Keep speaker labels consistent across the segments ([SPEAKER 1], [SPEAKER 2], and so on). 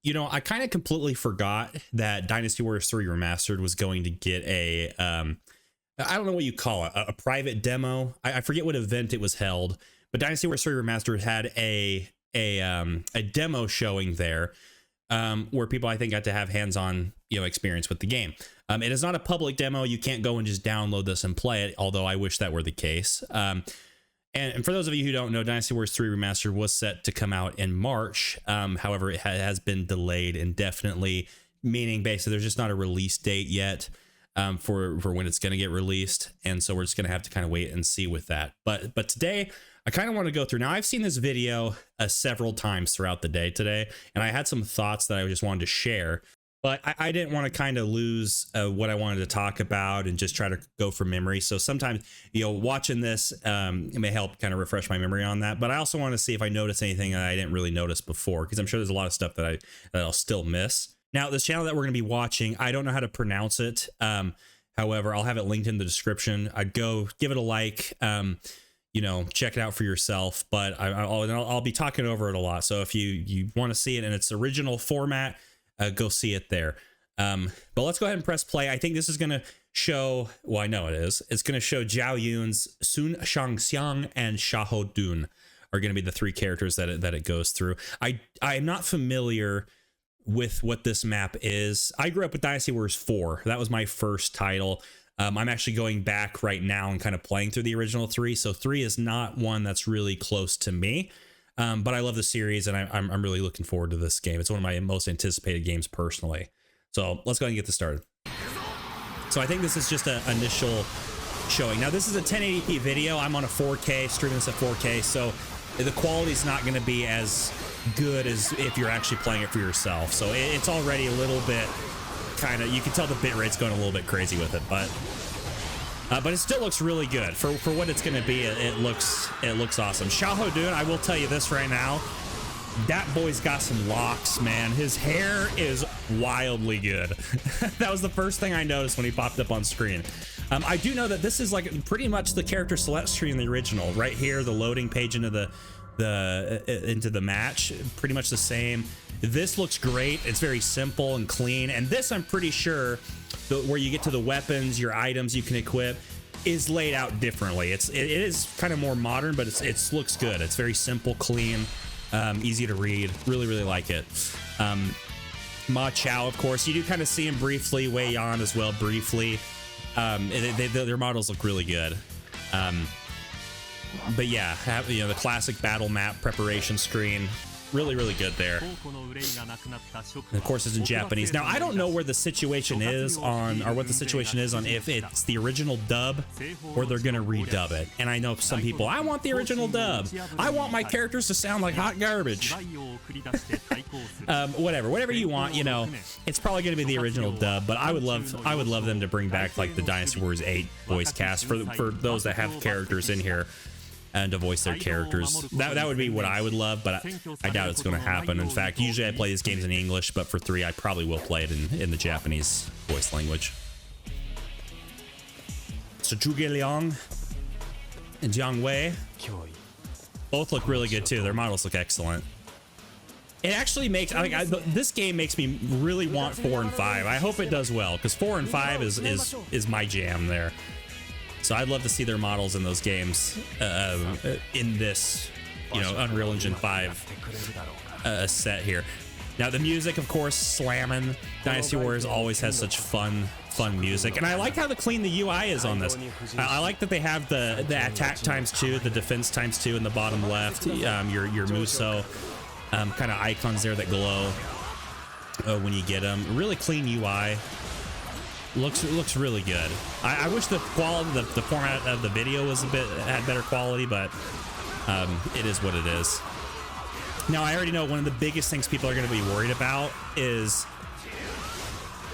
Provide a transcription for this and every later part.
[SPEAKER 1] You know, I kind of completely forgot that Dynasty Warriors 3 Remastered was going to get a, I don't know what you call it, a private demo. I forget what event it was held, but Dynasty Warriors 3 Remastered had a demo showing there, where people I think got to have hands-on, you know, experience with the game. It is not a public demo. You can't go and just download this and play it, although I wish that were the case. And for those of you who don't know, Dynasty Warriors 3 Remastered was set to come out in March. However, it has been delayed indefinitely, meaning basically there's just not a release date yet for when it's going to get released. And so we're just going to have to kind of wait and see with that. But today, I kind of want to go through. Now, I've seen this video several times throughout the day today, and I had some thoughts that I just wanted to share. But I didn't want to kind of lose what I wanted to talk about and just try to go from memory. So sometimes, you know, watching this, it may help kind of refresh my memory on that. But I also want to see if I notice anything that I didn't really notice before, because I'm sure there's a lot of stuff that I'll still miss. Now, this channel that we're going to be watching, I don't know how to pronounce it. However, I'll have it linked in the description. I'd go give it a like. You know, check it out for yourself. But I'll be talking over it a lot. So if you want to see it in its original format, go see it there. But let's go ahead and press play. I think this is going to show, well, I know it is. It's going to show Zhao Yun's Shang Xiang and Xiahou Dun are going to be the three characters that it goes through. I'm not familiar with what this map is. I grew up with Dynasty Warriors 4. That was my first title. I'm actually going back right now and kind of playing through the original 3. So 3 is not one that's really close to me. But I love the series, and I'm really looking forward to this game. It's one of my most anticipated games personally. So let's go ahead and get this started. So I think this is just an initial showing. Now, this is a 1080p video. I'm on a 4K, streaming this at 4K, so the quality is not going to be as good as if you're actually playing it for yourself. So it's already a little bit kind of, you can tell the bitrate's going a little bit crazy with it, but it still looks really good for what it's going to be. It looks awesome. Xiahou Dun, I will tell you this right now, that boy's got some locks, man. His hair is wildly good. That was the first thing I noticed when he popped up on screen. I do know that this is like pretty much the character select screen in the original. Right here, the loading page into the match, pretty much the same. This looks great. It's very simple and clean. And this, I'm pretty sure, where you get to the weapons, your items you can equip, is laid out differently. It is kind of more modern, but it looks good. It's very simple, clean, easy to read. Really like it. Ma Chao, of course, you do kind of see him briefly. Wei Yan as well, briefly. Their models look really good. But yeah, you know, the classic battle map preparation screen. Really good there. And of course, it's in Japanese. Now, I don't know where the situation is on, or what the situation is on if it's the original dub or they're gonna redub it. And I know some people, I want the original dub. I want my characters to sound like hot garbage. Whatever you want, you know, it's probably gonna be the original dub. But I would love them to bring back like the Dynasty Warriors 8 voice cast for those that have characters in here, and to voice their characters. That would be what I would love, but I doubt it's going to happen. In fact, usually I play these games in English, but for 3, I probably will play it in the Japanese voice language. So Zhuge Liang and Jiang Wei both look really good too. Their models look excellent. It actually makes, this game makes me really want 4 and 5. I hope it does well, because 4 and 5 is my jam there. So I'd love to see their models in those games in this, you know, Unreal Engine 5 set here. Now the music, of course, slamming. Dynasty Warriors always has such fun music, and I like how clean the UI is on this. I like that they have the attack ×2, the defense ×2 in the bottom left. Your Muso kind of icons there that glow when you get them. Really clean UI. Looks really good. I wish the quality, the format of the video had better quality, but it is what it is. Now, I already know one of the biggest things people are going to be worried about is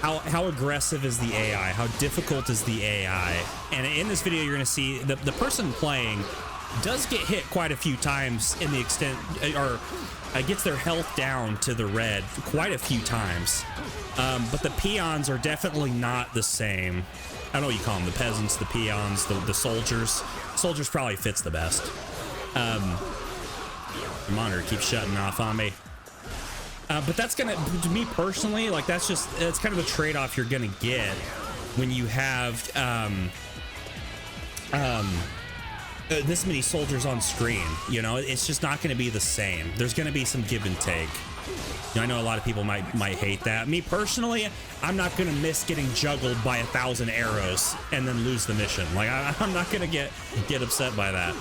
[SPEAKER 1] how aggressive is the AI, how difficult is the AI. And in this video, you're going to see the person playing does get hit quite a few times in the extent, or gets their health down to the red quite a few times. But the peons are definitely not the same. I don't know what you call them, the peasants, the peons, the soldiers. Soldiers probably fits the best. The monitor keeps shutting off on me. But that's gonna, to me personally, like that's kind of the trade-off you're gonna get when you have this many soldiers on screen. You know, it's just not gonna be the same. There's gonna be some give and take. You know, I know a lot of people might hate that. Me personally, I'm not gonna miss getting juggled by 1,000 arrows and then lose the mission. Like I'm not gonna get upset by that.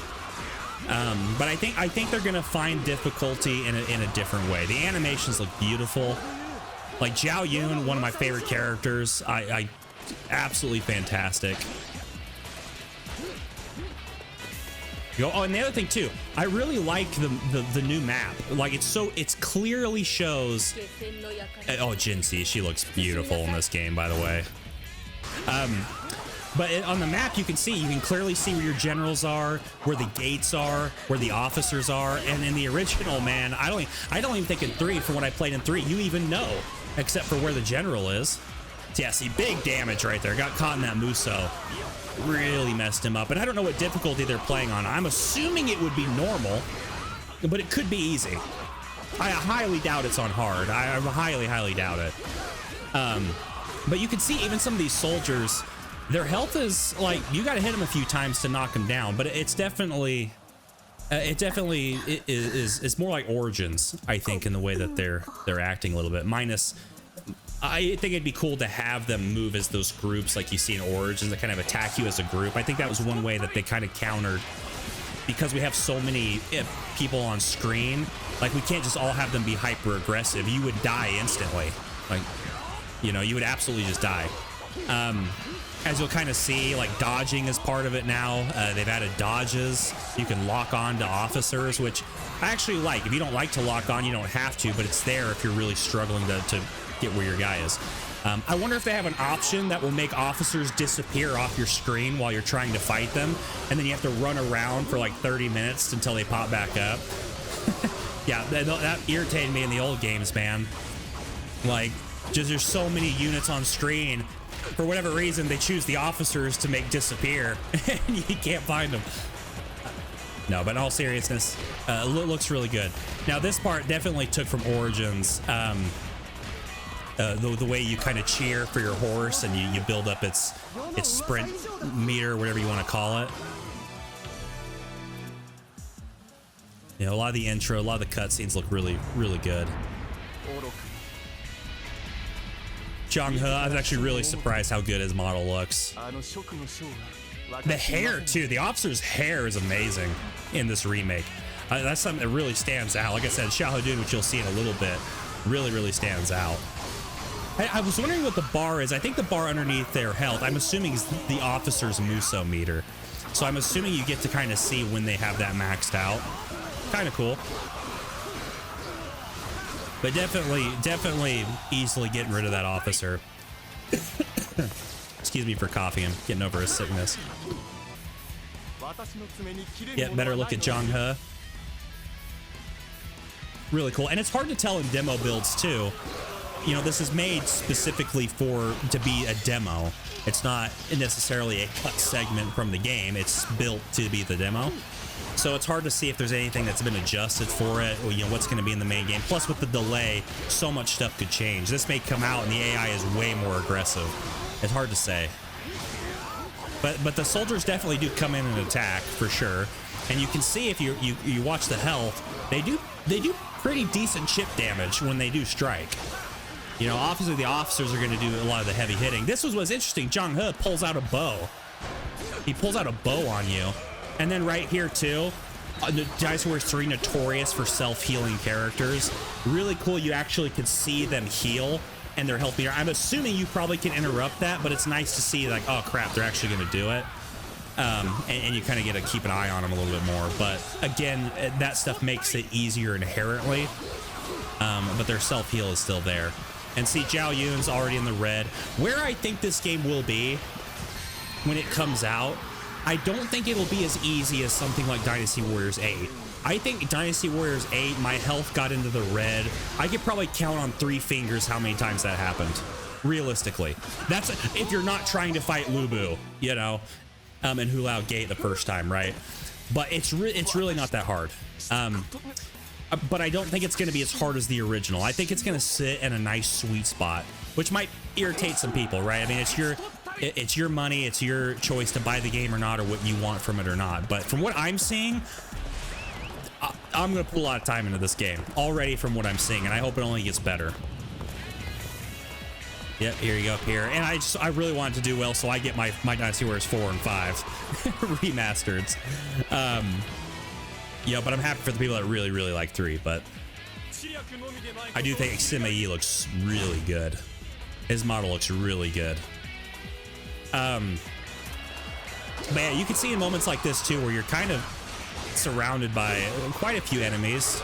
[SPEAKER 1] But I think they're gonna find difficulty in a different way. The animations look beautiful. Like Zhao Yun, one of my favorite characters. I absolutely fantastic. Oh, and the other thing too, I really like the new map. Like it's clearly shows. Oh, Jinxie, she looks beautiful in this game, by the way. But on the map, you can clearly see where your generals are, where the gates are, where the officers are. And in the original, man, I don't even think in 3, from what I played in 3, you even know, except for where the general is. Yeah, see, big damage right there. Got caught in that Muso. Really messed him up. And I don't know what difficulty they're playing on. I'm assuming it would be normal, but it could be easy. I highly doubt it's on hard. I highly doubt it. But you can see even some of these soldiers, their health is like, you got to hit them a few times to knock them down, but it's definitely is more like Origins, I think, in the way that they're acting a little bit. Minus, I think it'd be cool to have them move as those groups like you see in Origins that kind of attack you as a group. I think that was one way that they kind of countered, because we have so many people on screen. Like, we can't just all have them be hyper aggressive. You would die instantly. Like, you know, you would absolutely just die. As you'll kind of see, like, dodging is part of it now. They've added dodges. You can lock on to officers, which I actually like. If you don't like to lock on, you don't have to, but it's there if you're really struggling to get where your guy is. I wonder if they have an option that will make officers disappear off your screen while you're trying to fight them, and then you have to run around for like 30 minutes until they pop back up. Yeah, that irritated me in the old games, man. Like, just there's so many units on screen. For whatever reason, they choose the officers to make disappear, and you can't find them. No, but in all seriousness, looks really good. Now, this part definitely took from Origins. The way you kind of cheer for your horse and you build up its sprint meter, whatever you want to call it. You know, a lot of the intro, a lot of the cutscenes look really, really good. Zhang He, I was actually really surprised how good his model looks. The hair too, the officer's hair is amazing in this remake. That's something that really stands out. Like I said, Xiahou Dun, which you'll see in a little bit, really stands out. I was wondering what the bar is. I think the bar underneath their health, I'm assuming, is the officer's Muso meter. So I'm assuming you get to kind of see when they have that maxed out. Kind of cool. But definitely easily getting rid of that officer. Excuse me for coughing. I'm getting over a sickness. Yeah, better look at Zhang He. Really cool. And it's hard to tell in demo builds too. You know, this is made specifically to be a demo. It's not necessarily a cut segment from the game. It's built to be the demo. So it's hard to see if there's anything that's been adjusted for it, or, you know, what's going to be in the main game. Plus, with the delay, so much stuff could change. This may come out and the AI is way more aggressive. It's hard to say. But the soldiers definitely do come in and attack for sure. And you can see if you watch the health, they do pretty decent chip damage when they do strike. You know, obviously the officers are going to do a lot of the heavy hitting. This was what's interesting. Zhang He pulls out a bow. He pulls out a bow on you. And then right here too, Dynasty Warriors 3 notorious for self-healing characters. Really cool. You actually can see them heal and their health meter. I'm assuming you probably can interrupt that, but it's nice to see, like, oh crap, they're actually going to do it. And you kind of get to keep an eye on them a little bit more. But again, that stuff makes it easier inherently. But their self-heal is still there. And see, Zhao Yun's already in the red. Where I think this game will be when it comes out, I don't think it'll be as easy as something like Dynasty Warriors 8. I think Dynasty Warriors 8, my health got into the red. I could probably count on 3 fingers how many times that happened. Realistically. That's if you're not trying to fight Lubu, you know, and Hulao Gate the first time, right? But it's really not that hard. but I don't think it's going to be as hard as the original. I think it's going to sit in a nice sweet spot, which might irritate some people, right? I mean, it's your money, it's your choice to buy the game or not, or what you want from it or not. But from what I'm seeing, I'm going to put a lot of time into this game already from what I'm seeing, and I hope it only gets better. Yep, here you go up here. And I really want it to do well, so I get my Dynasty Warriors 4 and 5 remasters. Yeah, but I'm happy for the people that really, really like 3, but I do think Sima Yi looks really good. His model looks really good. But yeah, you can see in moments like this too, where you're kind of surrounded by quite a few enemies,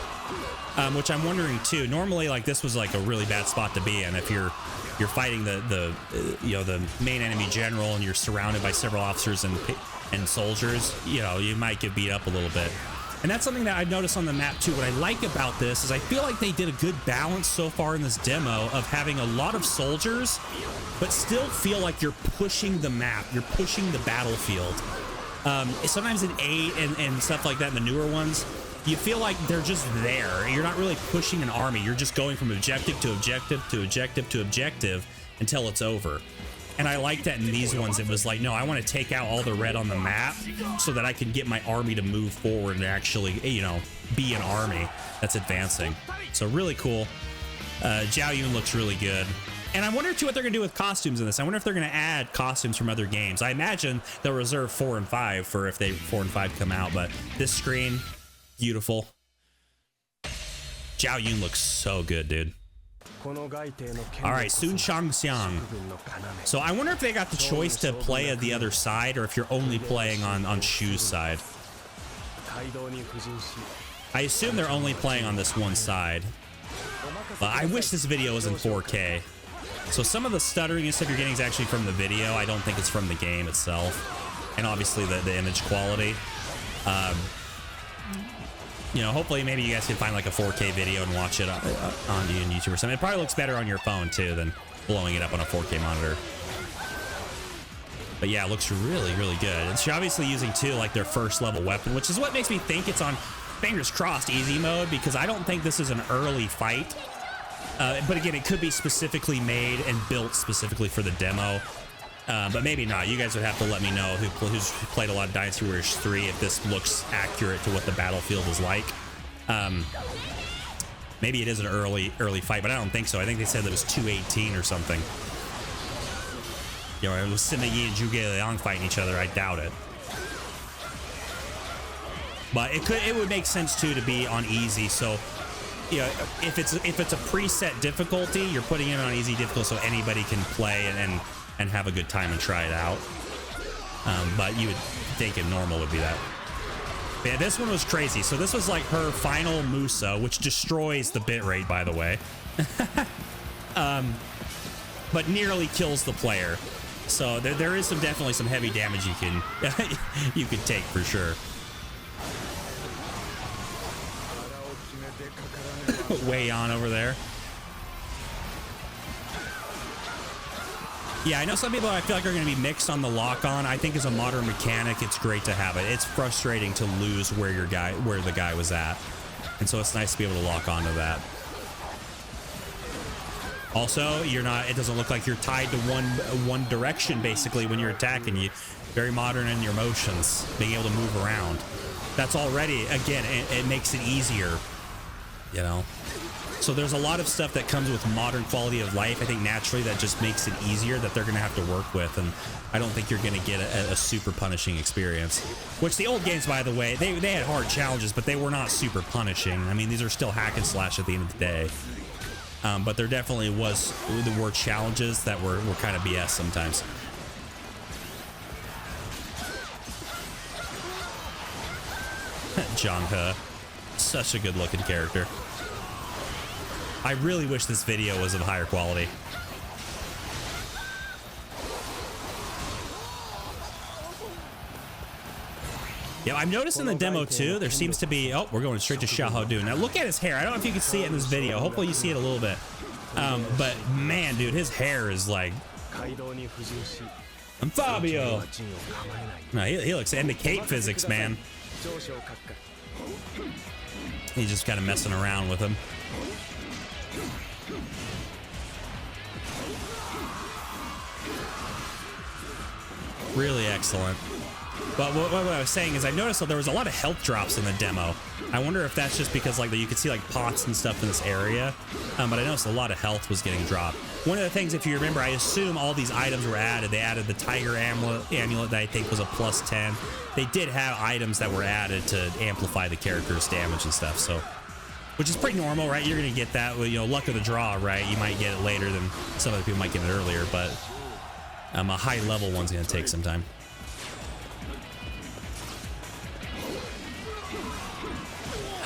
[SPEAKER 1] which I'm wondering too. Normally, like, this was like a really bad spot to be in if you're fighting the main enemy general and you're surrounded by several officers and soldiers. You know, you might get beat up a little bit. And that's something that I've noticed on the map too. What I like about this is I feel like they did a good balance so far in this demo of having a lot of soldiers, but still feel like you're pushing the map, you're pushing the battlefield. Sometimes in 8 and stuff like that, in the newer ones, you feel like they're just there. You're not really pushing an army. You're just going from objective to objective to objective to objective until it's over. And I like that in these ones. It was like, no, I want to take out all the red on the map so that I can get my army to move forward and actually, you know, be an army that's advancing. So really cool. Zhao Yun looks really good. And I wonder too what they're gonna do with costumes in this. I wonder if they're gonna add costumes from other games. I imagine they'll reserve 4 and 5 for if 4 and 5 come out, but this screen, beautiful. Zhao Yun looks so good, dude. All right, soon Shang Xiang. So I wonder if they got the choice to play at the other side, or if you're only playing on Shu's side. I assume they're only playing on this one side. But I wish this video was in 4K. So some of the stuttering and stuff you're getting is actually from the video. I don't think it's from the game itself. And obviously the image quality. You know, hopefully maybe you guys can find like a 4K video and watch it on YouTube or something. It probably looks better on your phone too than blowing it up on a 4K monitor. But yeah, it looks really, really good. And she's obviously using too like their first level weapon, which is what makes me think it's on fingers crossed easy mode, because I don't think this is an early fight. But again, it could be specifically made and built specifically for the demo. But maybe not. You guys would have to let me know who's played a lot of Dynasty Warriors 3 if this looks accurate to what the battlefield is like. Maybe it is an early fight, but I don't think so. I think they said that it was 2:18 or something. You know, it was Sima Yi and Zhuge Liang fighting each other. I doubt it. But it would make sense too to be on easy. So, you know, if it's a preset difficulty, you're putting it on easy difficulty so anybody can play and have a good time and try it out. But you would think it normal would be that. But yeah, this one was crazy. So this was like her final Musa, which destroys the bitrate, by the way. But nearly kills the player. So there is definitely some heavy damage you can you can take for sure. Way on over there. Yeah, I know some people I feel like are going to be mixed on the lock-on. I think as a modern mechanic, it's great to have it. It's frustrating to lose where the guy was at, and so it's nice to be able to lock onto that. Also, it doesn't look like you're tied to one direction basically when you're attacking. You very modern in your motions, being able to move around. That's already, again, it makes it easier, you know. So there's a lot of stuff that comes with modern quality of life. I think naturally that just makes it easier that they're going to have to work with. And I don't think you're going to get a super punishing experience. Which the old games, by the way, they had hard challenges, but they were not super punishing. I mean, these are still hack and slash at the end of the day. But there definitely were challenges that were kind of BS sometimes. Zhang He. Such a good looking character. I really wish this video was of higher quality. Yeah, I'm noticing the demo too, there seems to be, oh, we're going straight to Xiahou Dun. Now look at his hair. I don't know if you can see it in this video. Hopefully you see it a little bit. But man, dude, his hair is like, I'm Fabio. No, he looks, and the cape physics, man. He's just kind of messing around with him. Really excellent. But what I was saying is I noticed that there was a lot of health drops in the demo. I wonder if that's just because like you could see like pots and stuff in this area. But I noticed a lot of health was getting dropped. One of the things, if you remember, I assume all these items were added. They added the tiger amulet that I think was a plus 10. They did have items that were added to amplify the character's damage and stuff. So, which is pretty normal, right? You're gonna get that, you know, luck of the draw, right? You might get it later than some other people might get it earlier, but a high level one's gonna take some time.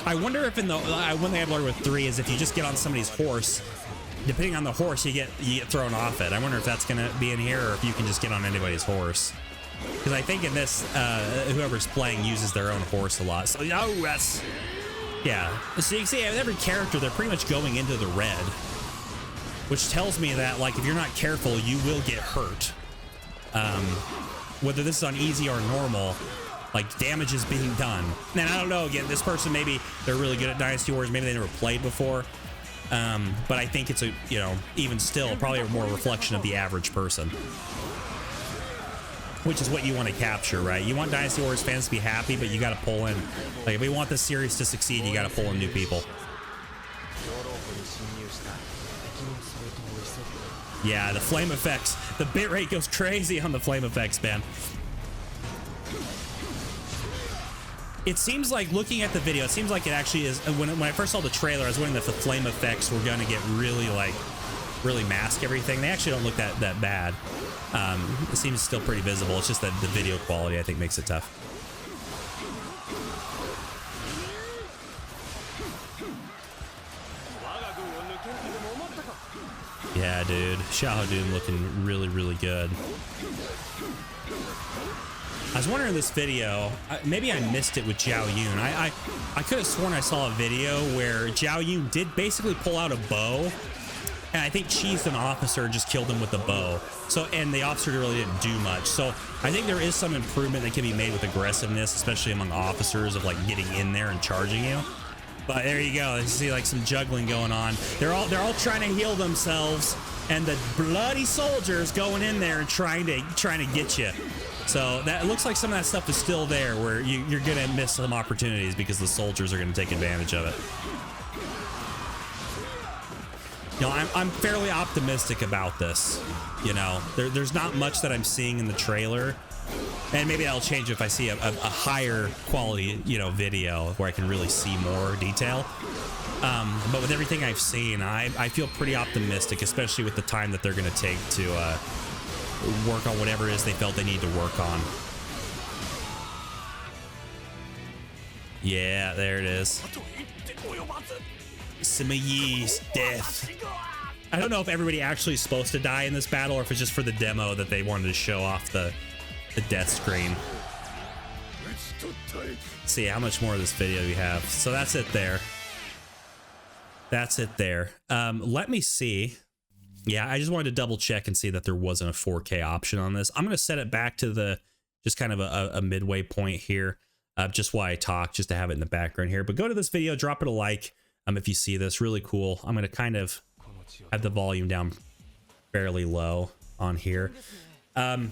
[SPEAKER 1] I wonder if in the one thing I've learned with 3 is if you just get on somebody's horse, depending on the horse, you get thrown off it. I wonder if that's gonna be in here or if you can just get on anybody's horse. Because I think in this, whoever's playing uses their own horse a lot. So that's yeah. So you can see with every character, they're pretty much going into the red, which tells me that like if you're not careful, you will get hurt. Whether this is on easy or normal. Like, damage is being done. And I don't know, again, this person, maybe they're really good at Dynasty Warriors. Maybe they never played before. But I think it's a, you know, even still, probably a more reflection of the average person. Which is what you want to capture, right? You want Dynasty Warriors fans to be happy, but you got to pull in. Like, if we want this series to succeed, you got to pull in new people. Yeah, the flame effects. The bitrate goes crazy on the flame effects, man. It seems like, looking at the video, it seems like it actually is, when I first saw the trailer, I was wondering if the flame effects were going to get really, like, really mask everything. They actually don't look that bad. It seems still pretty visible. It's just that the video quality, I think, makes it tough. Yeah, dude. Xiahou Dun looking really, really good. I was wondering in this video, maybe I missed it with Zhao Yun. I could have sworn I saw a video where Zhao Yun did basically pull out a bow, and I think Chief, an officer, just killed him with the bow. So, and the officer really didn't do much. So I think there is some improvement that can be made with aggressiveness, especially among officers, of like getting in there and charging you. But there you go. You see like some juggling going on. They're all trying to heal themselves, and the bloody soldiers going in there and trying to get you. So that looks like some of that stuff is still there, where you're gonna miss some opportunities because the soldiers are gonna take advantage of it. You know, I'm fairly optimistic about this. You know, there's not much that I'm seeing in the trailer, and maybe that'll change if I see a higher quality, you know, video where I can really see more detail. But with everything I've seen, I feel pretty optimistic, especially with the time that they're gonna take to work on whatever it is they felt they need to work on. Yeah, there it is. Sima Yi's death. I don't know if everybody actually is supposed to die in this battle or if it's just for the demo that they wanted to show off the death screen. Let's see how much more of this video we have. So that's it there. That's it there. Let me see. Yeah, I just wanted to double check and see that there wasn't a 4K option on this. I'm going to set it back to the just kind of a midway point here, just while I talk, just to have it in the background here. But go to this video, drop it a like if you see this. Really cool. I'm going to kind of have the volume down fairly low on here. But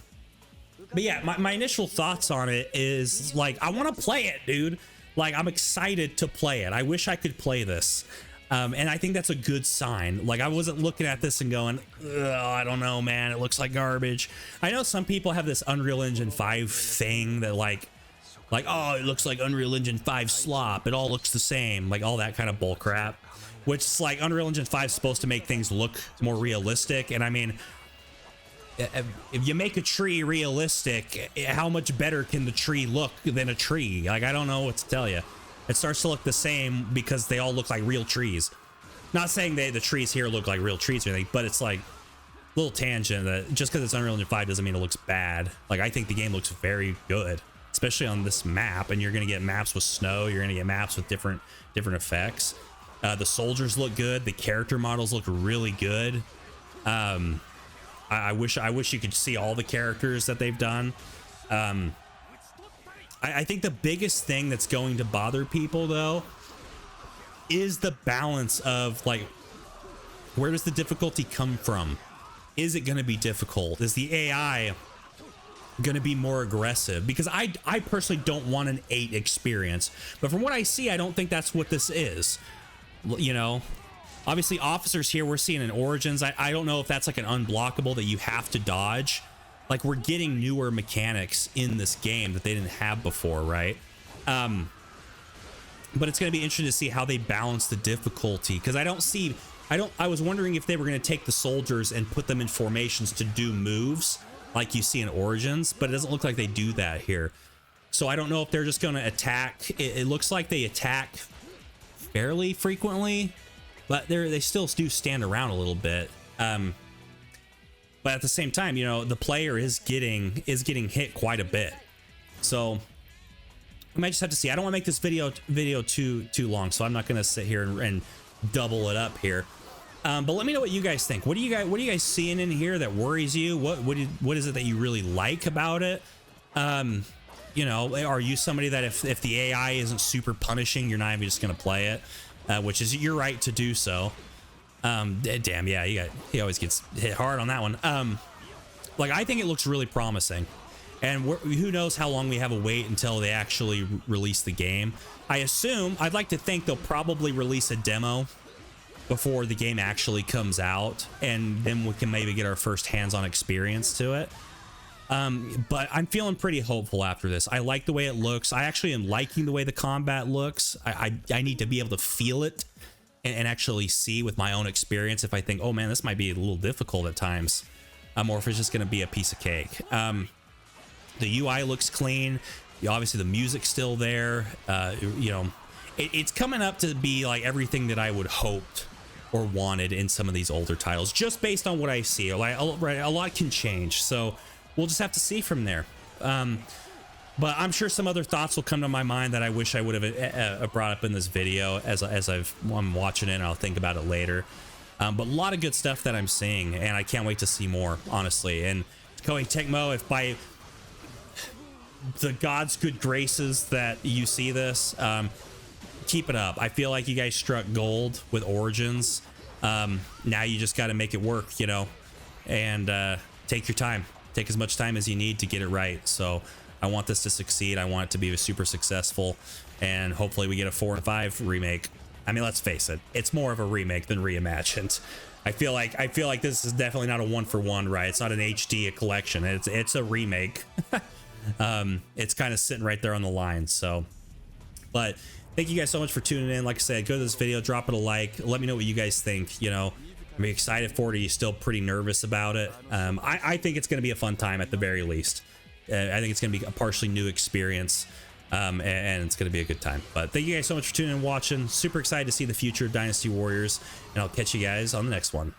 [SPEAKER 1] yeah, my initial thoughts on it is like, I want to play it, dude. Like, I'm excited to play it. I wish I could play this. And I think that's a good sign. Like, I wasn't looking at this and going, I don't know, man, it looks like garbage. I know some people have this Unreal Engine 5 thing that like, oh, it looks like Unreal Engine 5 slop. It all looks the same, like all that kind of bull crap. Which is like, Unreal Engine 5 is supposed to make things look more realistic. And I mean, if you make a tree realistic, how much better can the tree look than a tree? Like, I don't know what to tell you. It starts to look the same because they all look like real trees. Not saying the trees here look like real trees or anything, but it's like a little tangent that just because it's Unreal Engine 5 doesn't mean it looks bad. Like, I think the game looks very good, especially on this map. And you're going to get maps with snow. You're going to get maps with different effects. The soldiers look good. The character models look really good. I wish you could see all the characters that they've done. I think the biggest thing that's going to bother people though is the balance of like, where does the difficulty come from? Is it going to be difficult? Is the AI going to be more aggressive? Because I personally don't want an 8 experience, but from what I see, I don't think that's what this is. You know, obviously officers here we're seeing in Origins. I don't know if that's like an unblockable that you have to dodge. Like, we're getting newer mechanics in this game that they didn't have before, right? But it's going to be interesting to see how they balance the difficulty, because I was wondering if they were going to take the soldiers and put them in formations to do moves like you see in Origins, but it doesn't look like they do that here. So I don't know if they're just going to attack. It looks like they attack fairly frequently, but they still do stand around a little bit. But at the same time, you know, the player is getting hit quite a bit. So I might just have to see. I don't want to make this video too long, so I'm not going to sit here and double it up here. But let me know what you guys think. What are you guys seeing in here that worries you? What is it that you really like about it? You know, are you somebody that if the AI isn't super punishing, you're not even just going to play it, which is your right to do so. Damn, yeah, he always gets hit hard on that one. Like, I think it looks really promising, and who knows how long we have to wait until they actually release the game. I'd like to think they'll probably release a demo before the game actually comes out, and then we can maybe get our first hands-on experience to it. But I'm feeling pretty hopeful after this. I like the way it looks. I actually am liking the way the combat looks. I need to be able to feel it and actually see with my own experience if I think, oh man, this might be a little difficult at times, or if it's just going to be a piece of cake. The UI looks clean. Obviously the music's still there. You know, it's coming up to be like everything that I would hoped or wanted in some of these older titles, just based on what I see. Like, a lot can change, so we'll just have to see from there. But I'm sure some other thoughts will come to my mind that I wish I would have brought up in this video as I'm watching it, and I'll think about it later. But a lot of good stuff that I'm seeing, and I can't wait to see more, honestly. And Koei Tecmo, if by the God's good graces that you see this, keep it up. I feel like you guys struck gold with Origins. Now you just got to make it work, you know, and take your time. Take as much time as you need to get it right. So I want this to succeed. I want it to be super successful, and hopefully we get a 4 and 5 remake. I mean, let's face it, it's more of a remake than reimagined. I feel like this is definitely not a 1-for-1, right? It's not an HD, a collection. It's a remake. It's kind of sitting right there on the line. So, but thank you guys so much for tuning in. Like I said, go to this video, drop it a like, let me know what you guys think. You know, I'm excited for it. Are you still pretty nervous about it? I think it's going to be a fun time at the very least. I think it's going to be a partially new experience, and it's going to be a good time. But thank you guys so much for tuning in and watching. Super excited to see the future of Dynasty Warriors, and I'll catch you guys on the next one.